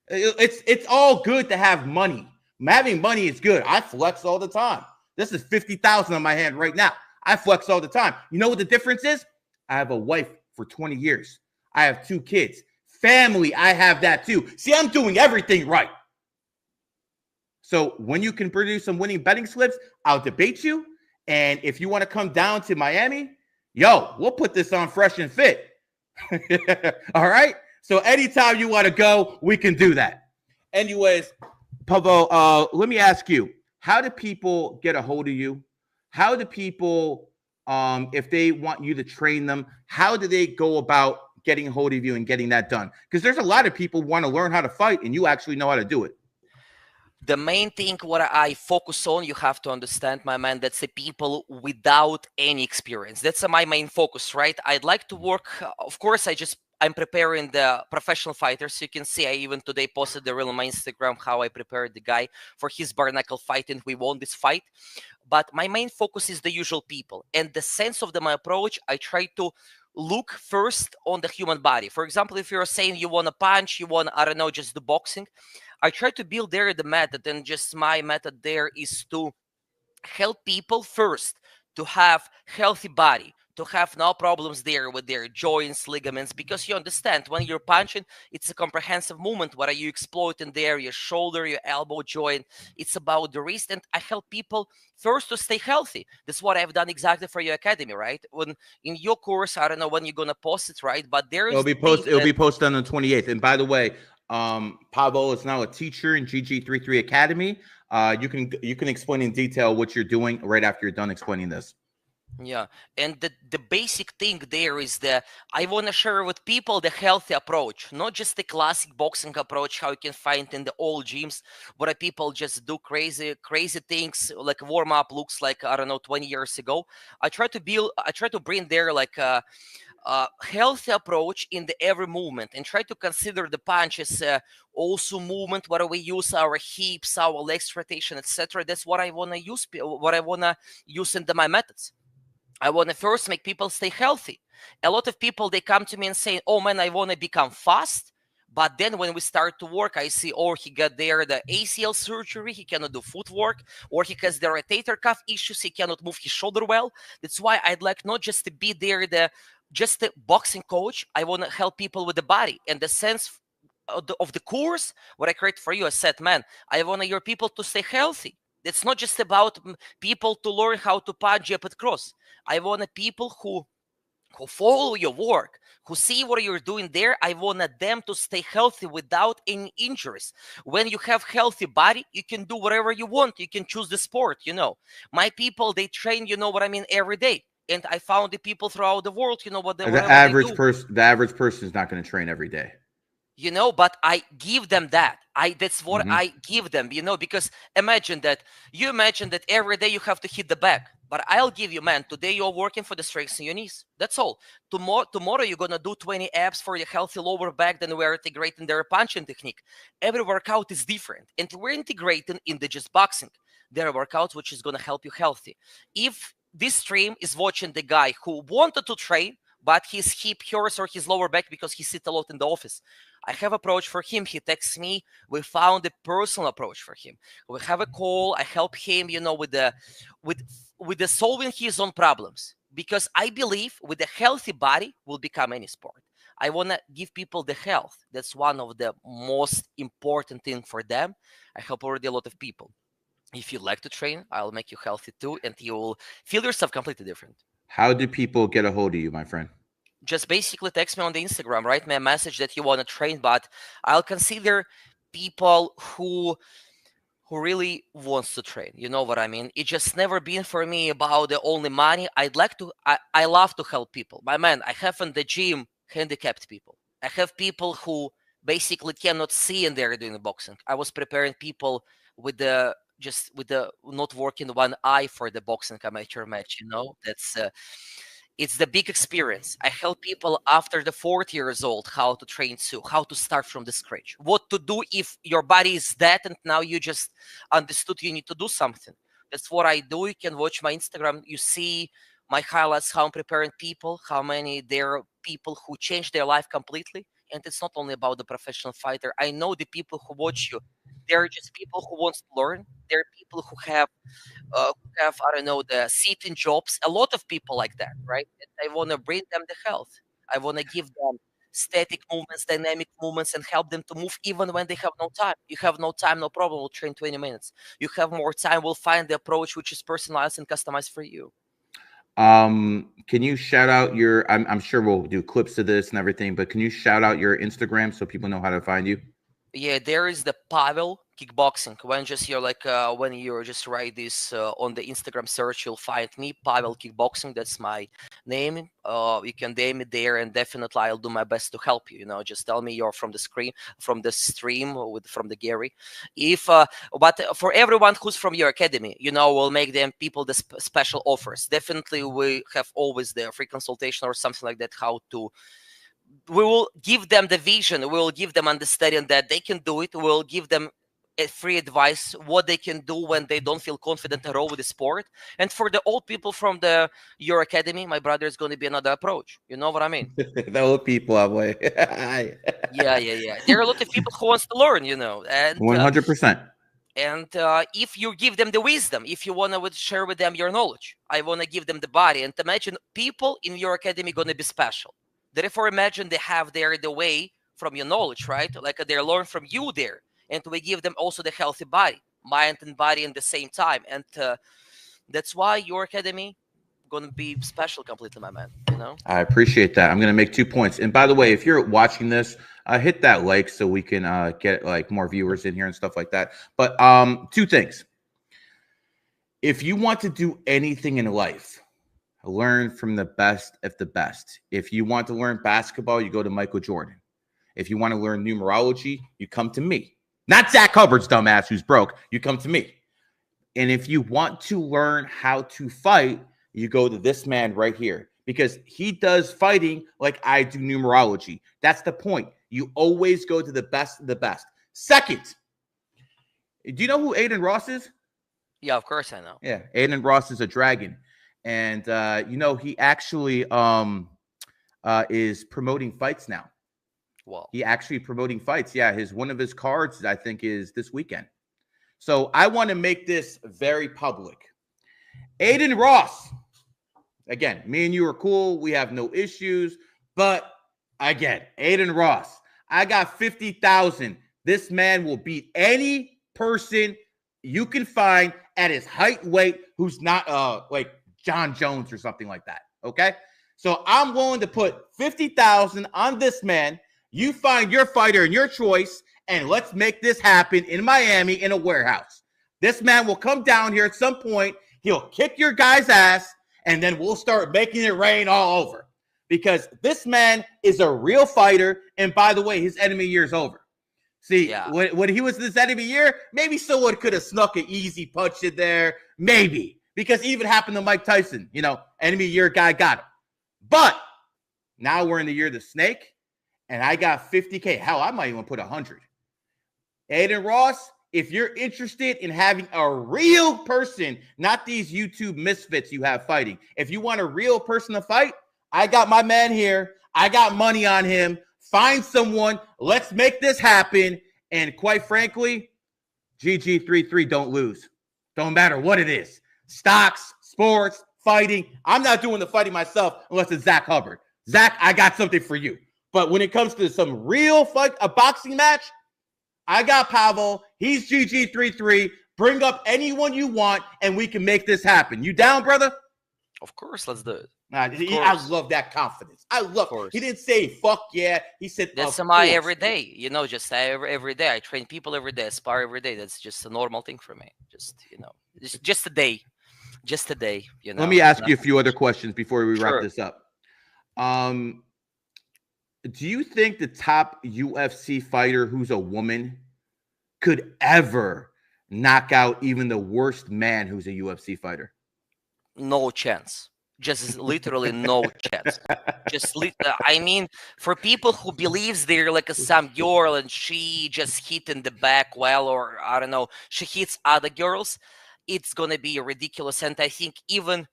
It's all good to have money. Having money is good. I flex all the time. This is $50,000 on my hand right now. I flex all the time. You know what the difference is? I have a wife for 20 years. I have 2 kids. Family, I have that too. See, I'm doing everything right. So when you can produce some winning betting slips, I'll debate you. And if you want to come down to Miami, yo, we'll put this on fresh and fit. All right? So anytime you want to go, we can do that. Anyways, Pavo, let me ask you, how do people get a hold of you? How do people, if they want you to train them, how do they go about getting a hold of you and getting that done? Because there's a lot of people who want to learn how to fight, and you actually know how to do it. The main thing what I focus on, you have to understand, my man, that's the people without any experience. That's my main focus, right? I'd like to work, of course, I'm preparing the professional fighters. You can see I even today posted the reel on my Instagram how I prepared the guy for his bare knuckle fight, and we won this fight. But my main focus is the usual people. And the sense of my approach, I try to look first on the human body. For example, if you're saying you want to punch, you want, I don't know, just do boxing, I try to build there the method, and just my method there is to help people first to have healthy body, to have no problems there with their joints, ligaments, because you understand when you're punching, it's a comprehensive movement. What are you exploiting there? Your shoulder, your elbow joint. It's about the wrist, and I help people first to stay healthy. That's what I've done exactly for your academy, right? When in your course, I don't know when you're gonna post it, right? But there is it'll be posted on the 28th. And by the way, Pavel is now a teacher in GG33 Academy. You can explain in detail what you're doing right after you're done explaining this. Yeah, and the basic thing there is that I want to share with people the healthy approach, not just the classic boxing approach, how you can find in the old gyms where people just do crazy things, like warm up looks like, I don't know, 20 years ago. I try to bring there like a healthy approach in the every movement, and try to consider the punches also movement where we use our hips, our legs rotation, etc. That's what I want to use. What I want to use in my methods. I want to first make people stay healthy. A lot of people, they come to me and say, oh man, I want to become fast. But then when we start to work, I see, or he got there the ACL surgery, he cannot do footwork, or he has the rotator cuff issues, he cannot move his shoulder well. That's why I'd like not just to be there just the boxing coach. I want to help people with the body and the sense of the course. What I create for you, I said, man, I want your people to stay healthy. It's not just about people to learn how to punch, jab, and cross. I want people who follow your work, who see what you're doing there. I want them to stay healthy without any injuries. When you have healthy body, you can do whatever you want. You can choose the sport, you know. My people, they train, you know what I mean, every day. And I found the people throughout the world, you know what they The average person is not going to train every day. You know, but I give them that. That's what I give them, you know, because imagine that every day you have to hit the bag. But I'll give you, man, today you're working for the strengths in your knees. That's all. Tomorrow you're going to do 20 abs for your healthy lower back, then we're integrating their punching technique. Every workout is different. And we're integrating in the just boxing. There are workouts which is going to help you healthy. If this stream is watching the guy who wanted to train, but his hip hurts or his lower back because he sits a lot in the office, I have approach for him. He texts me. We found a personal approach for him. We have a call. I help him, you know, with the solving his own problems. Because I believe with a healthy body will become any sport. I want to give people the health. That's one of the most important thing for them. I help already a lot of people. If you like to train, I'll make you healthy too, and you will feel yourself completely different. How do people get a hold of you, my friend? Just basically text me on the Instagram, write me a message that you want to train, but I'll consider people who who really wants to train. You know what I mean? It just never been for me about the only money. I love to help people. My man, I have in the gym handicapped people. I have people who basically cannot see and they're doing boxing. I was preparing people with the not working one eye for the boxing amateur match. You know, it's the big experience. I help people after the 40 years old how to train too, how to start from the scratch, what to do if your body is dead and now you just understood you need to do something. That's what I do. You can watch my Instagram. You see my highlights, how I'm preparing people, how many there are people who change their life completely. And it's not only about the professional fighter. I know the people who watch you, they're just people who want to learn. They're people who have, I don't know, the sitting jobs. A lot of people like that, right? And I want to bring them the health. I want to give them static movements, dynamic movements, and help them to move even when they have no time. You have no time, no problem. We'll train 20 minutes. You have more time. We'll find the approach which is personalized and customized for you. Can you shout out your, I'm sure we'll do clips of this and everything, but can you shout out your Instagram so people know how to find you? Yeah, there is the Pavel Kickboxing. When you just write this on the Instagram search, you'll find me, Pavel Kickboxing. That's my name. You can DM it there, and definitely I'll do my best to help you. You know, just tell me you're from the stream from the Gary. But for everyone who's from your academy, you know, we'll make them people the special offers. Definitely, we have always the free consultation or something like that. We will give them the vision. We will give them understanding that they can do it. We'll give them a free advice what they can do when they don't feel confident at all with the sport. And for the old people from your academy, my brother, is going to be another approach. You know what I mean? The old people, boy. Yeah. There are a lot of people who wants to learn, you know, and 100%. If you give them the wisdom, if you want to share with them your knowledge, I want to give them the body. And imagine people in your academy going to be special. Therefore, imagine they have there the way from your knowledge, right? Like they learn from you there. And we give them also the healthy body, mind and body at the same time. And that's why your academy going to be special completely, my man. You know? I appreciate that. I'm going to make 2 points. And by the way, if you're watching this, hit that like so we can get like more viewers in here and stuff like that. But 2 things. If you want to do anything in life, learn from the best of the best. If you want to learn basketball, you go to Michael Jordan. If you want to learn numerology, you come to me. Not Zach Hubbard's dumbass who's broke. You come to me. And if you want to learn how to fight, you go to this man right here because he does fighting like I do numerology. That's the point. You always go to the best of the best. Second, do you know who Aiden Ross is? Yeah, of course I know. Yeah, Aiden Ross is a dragon. And, you know, he actually is promoting fights now. Wow. He actually promoting fights. Yeah, one of his cards, I think, is this weekend. So I want to make this very public. Aiden Ross. Again, me and you are cool. We have no issues. But, again, Aiden Ross. I got 50,000. This man will beat any person you can find at his height, weight, who's not like John Jones or something like that. Okay. So I'm willing to put 50,000 on this man. You find your fighter in your choice, and let's make this happen in Miami in a warehouse. This man will come down here at some point. He'll kick your guy's ass, and then we'll start making it rain all over. Because this man is a real fighter. And by the way, his enemy year is over. See, yeah. when he was this enemy year, maybe someone could have snuck an easy punch in there. Maybe. Because it even happened to Mike Tyson. You know, enemy year guy got him. But now we're in the year of the snake, and I got 50K. Hell, I might even put 100. Aiden Ross, if you're interested in having a real person, not these YouTube misfits you have fighting. If you want a real person to fight, I got my man here. I got money on him. Find someone. Let's make this happen. And quite frankly, GG33 don't lose. Don't matter what it is. Stocks, sports, fighting. I'm not doing the fighting myself unless it's Zach Hubbard. Zach, I got something for you. But when it comes to some real fight, a boxing match, I got Pavel. He's GG33. Bring up anyone you want, and we can make this happen. You down, brother? Of course, let's do it. I love that confidence. Of course. He didn't say fuck yeah. He said That's of my course. every day, just every day. I train people every day, spar every day. That's just a normal thing for me. Just, just a day. Just a day, Let me ask you a nothing few other special. questions before we wrap Sure. this up. Do you think the top UFC fighter who's a woman could ever knock out even the worst man who's a UFC fighter? No chance. Just literally no chance. I mean, for people who believes they're like some girl and she just hit in the back well, or I don't know, she hits other girls, it's gonna be ridiculous. And I think even,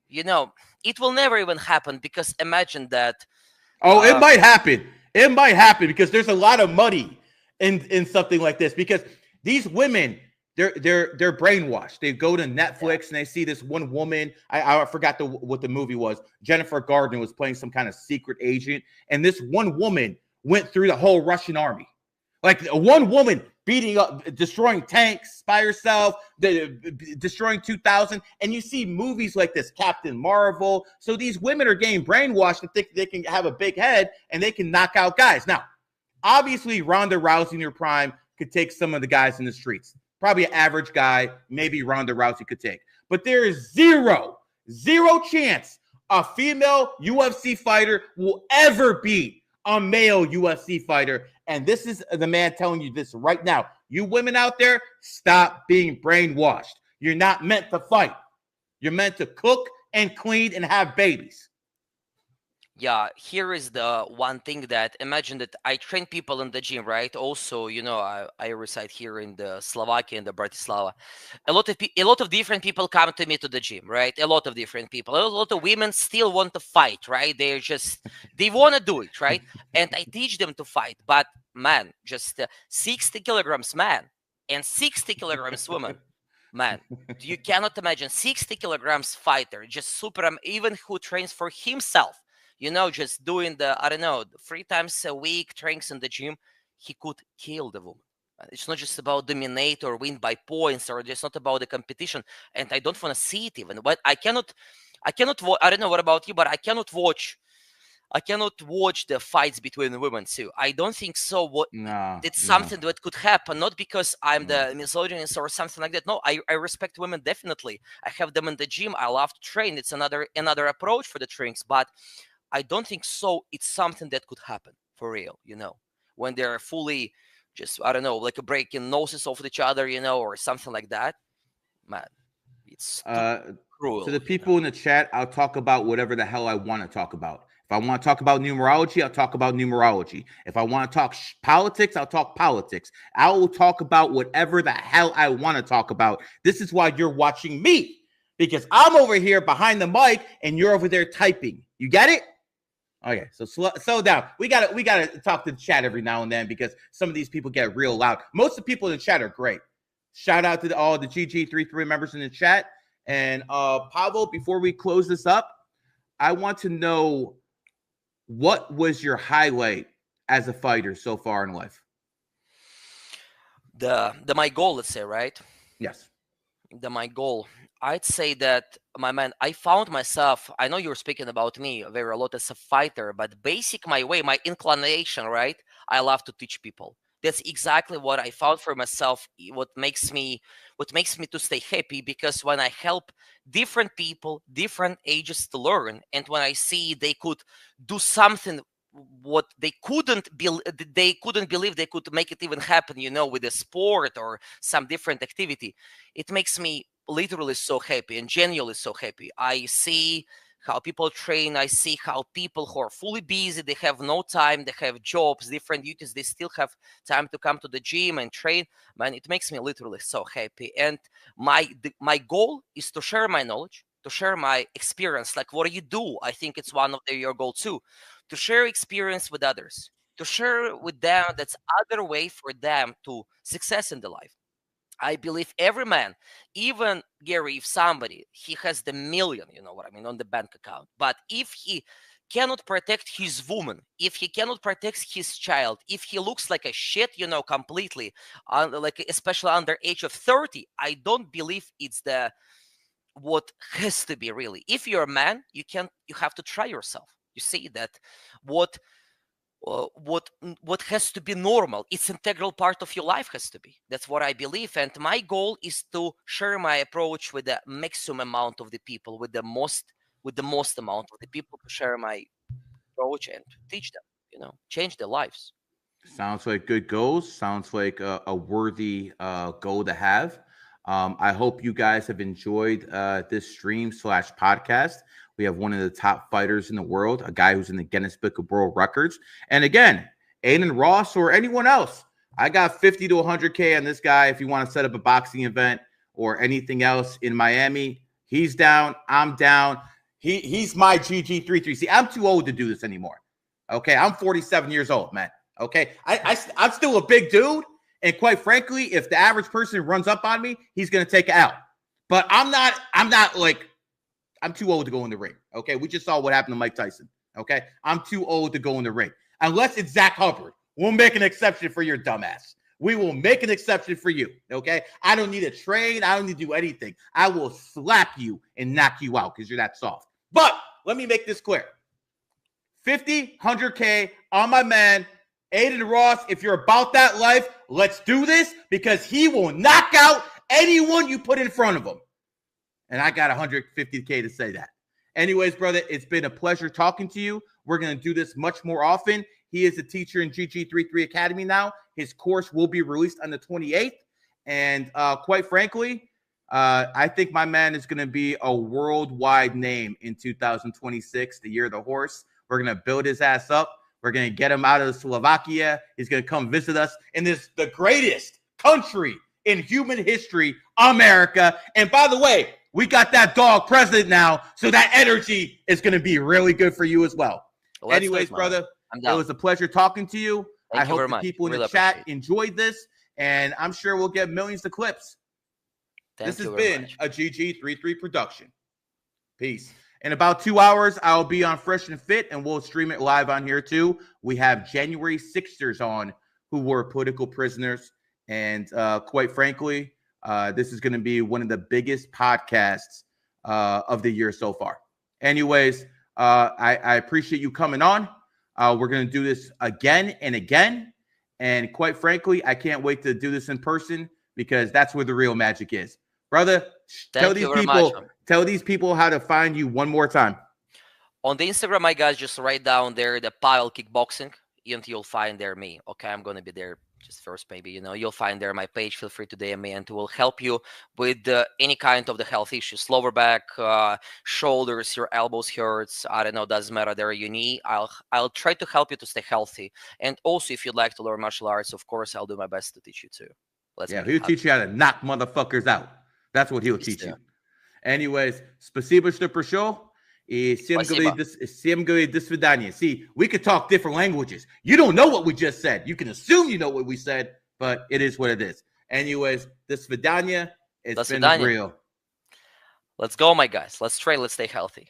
it will never even happen, because imagine that. Oh, it might happen. It might happen because there's a lot of money in something like this, because these women, they're brainwashed. They go to Netflix and they see this one woman. I forgot what the movie was. Jennifer Gardner was playing some kind of secret agent, and this one woman went through the whole Russian army. Like one woman beating up, destroying tanks by herself, destroying 2,000. And you see movies like this, Captain Marvel. So these women are getting brainwashed to think they can have a big head and they can knock out guys. Now, obviously, Ronda Rousey in her prime could take some of the guys in the streets. Probably an average guy, maybe Ronda Rousey could take. But there is zero chance a female UFC fighter will ever beat a male UFC fighter. And this is the man telling you this right now. You women out there, stop being brainwashed. You're not meant to fight. You're meant to cook and clean and have babies. Yeah, here is the one thing that, imagine that I train people in the gym, right? Also, I reside here in the Slovakia, in the Bratislava. A lot of different people come to me to the gym, right? A lot of different people. A lot of women still want to fight, right? They want to do it, right? And I teach them to fight. But man, just 60 kilograms man and 60 kilograms woman. Man, you cannot imagine 60 kilograms fighter, just super, even who trains for himself. Just doing I don't know, 3 times a week trains in the gym, he could kill the woman. It's not just about dominate or win by points, or it's not about the competition. And I don't want to see it even. But I cannot, I don't know what about you, but I cannot watch the fights between women too. I don't think so. It's something that could happen, not because I'm the misogynist or something like that. No, I respect women definitely. I have them in the gym. I love to train. It's another approach for the trainings, but I don't think so. It's something that could happen for real, when they're fully just, I don't know, like a breaking noses off each other, or something like that. Man, it's cruel. To the people in the chat, I'll talk about whatever the hell I want to talk about. If I want to talk about numerology, I'll talk about numerology. If I want to talk politics, I'll talk politics. I will talk about whatever the hell I want to talk about. This is why you're watching me, because I'm over here behind the mic and you're over there typing. You get it? Okay, so slow down. We gotta talk to the chat every now and then, because some of these people get real loud. Most of the people in the chat are great. Shout out to all the GG33 members in the chat. And Pavel, before we close this up, I want to know, what was your highlight as a fighter so far in life? My goal, let's say, right? Yes. My goal, I'd say that, my man, I found myself, I know you're speaking about me very a lot as a fighter, but my inclination, right? I love to teach people. That's exactly what I found for myself, what makes me to stay happy, because when I help different people, different ages to learn, and when I see they could do something what they couldn't believe they could make it even happen, with a sport or some different activity, it makes me literally so happy and genuinely so happy. I see how people train. I see how people who are fully busy, they have no time, they have jobs, different duties, they still have time to come to the gym and train. Man, it makes me literally so happy. And my goal is to share my knowledge, to share my experience, like what you do. I think it's one of your goals too, to share experience with others, to share with them that's other way for them to success in the life. I believe every man, even Gary, if somebody, he has the million, on the bank account, but if he cannot protect his woman, if he cannot protect his child, if he looks like a shit, completely, like especially under age of 30, I don't believe it's what has to be really. If you're a man, you have to try yourself. You see that what has to be normal, it's integral part of your life has to be. That's what I believe, and my goal is to share my approach with the maximum amount of the people, with the most amount of the people, to share my approach and teach them, change their lives. Sounds like good goals. Sounds like a worthy goal to have. I hope you guys have enjoyed this stream / podcast. We have one of the top fighters in the world, a guy who's in the Guinness Book of World Records. And again, Aiden Ross or anyone else, I got 50 to 100K on this guy. If you want to set up a boxing event or anything else in Miami, he's down. I'm down. He's my GG33. See, I'm too old to do this anymore. Okay, I'm 47 years old, man. Okay, I'm still a big dude. And quite frankly, if the average person runs up on me, he's going to take it out. But I'm not like, I'm too old to go in the ring. Okay, we just saw what happened to Mike Tyson. Okay, I'm too old to go in the ring. Unless it's Zach Hubbard. We'll make an exception for your dumbass. We will make an exception for you. Okay, I don't need to train. I don't need to do anything. I will slap you and knock you out because you're that soft. But let me make this clear. 50, 100K on my man, Aiden Ross. If you're about that life, let's do this because he will knock out anyone you put in front of him. And I got 150K to say that. Anyways, brother, it's been a pleasure talking to you. We're going to do this much more often. He is a teacher in GG33 Academy now. His course will be released on the 28th. And quite frankly, I think my man is going to be a worldwide name in 2026, the year of the horse. We're going to build his ass up. We're going to get him out of Slovakia. He's going to come visit us in the greatest country in human history, America. And by the way, we got that dog president now, so that energy is going to be really good for you as well. Anyways, brother, it was a pleasure talking to you. I hope the people in the chat enjoyed this, and I'm sure we'll get millions of clips. This has been a GG33 production. Peace. In about 2 hours, I'll be on Fresh and Fit, and we'll stream it live on here too. We have January 6ers on who were political prisoners, and quite frankly, this is going to be one of the biggest podcasts of the year so far. Anyways, I appreciate you coming on. We're going to do this again and again. And quite frankly, I can't wait to do this in person because that's where the real magic is. Brother, tell these people how to find you one more time. On the Instagram, my guys, just write down there the Pavel Kickboxing, and you'll find there me. Okay, I'm going to be there. Just first, maybe, you'll find there my page. Feel free to DM me, and we'll help you with any kind of the health issues, lower back, shoulders, your elbows hurts. I don't know, doesn't matter. There, your knee. I'll try to help you to stay healthy. And also, if you'd like to learn martial arts, of course, I'll do my best to teach you too. He'll teach you how to knock motherfuckers out. That's what he'll teach you. Anyways, спасибо, что пришел. И всем говорит до свидания. See, we could talk different languages. You don't know what we just said. You can assume you know what we said, but it is what it is. Anyways, до свидания. It's been real. Let's go, my guys. Let's train. Let's stay healthy.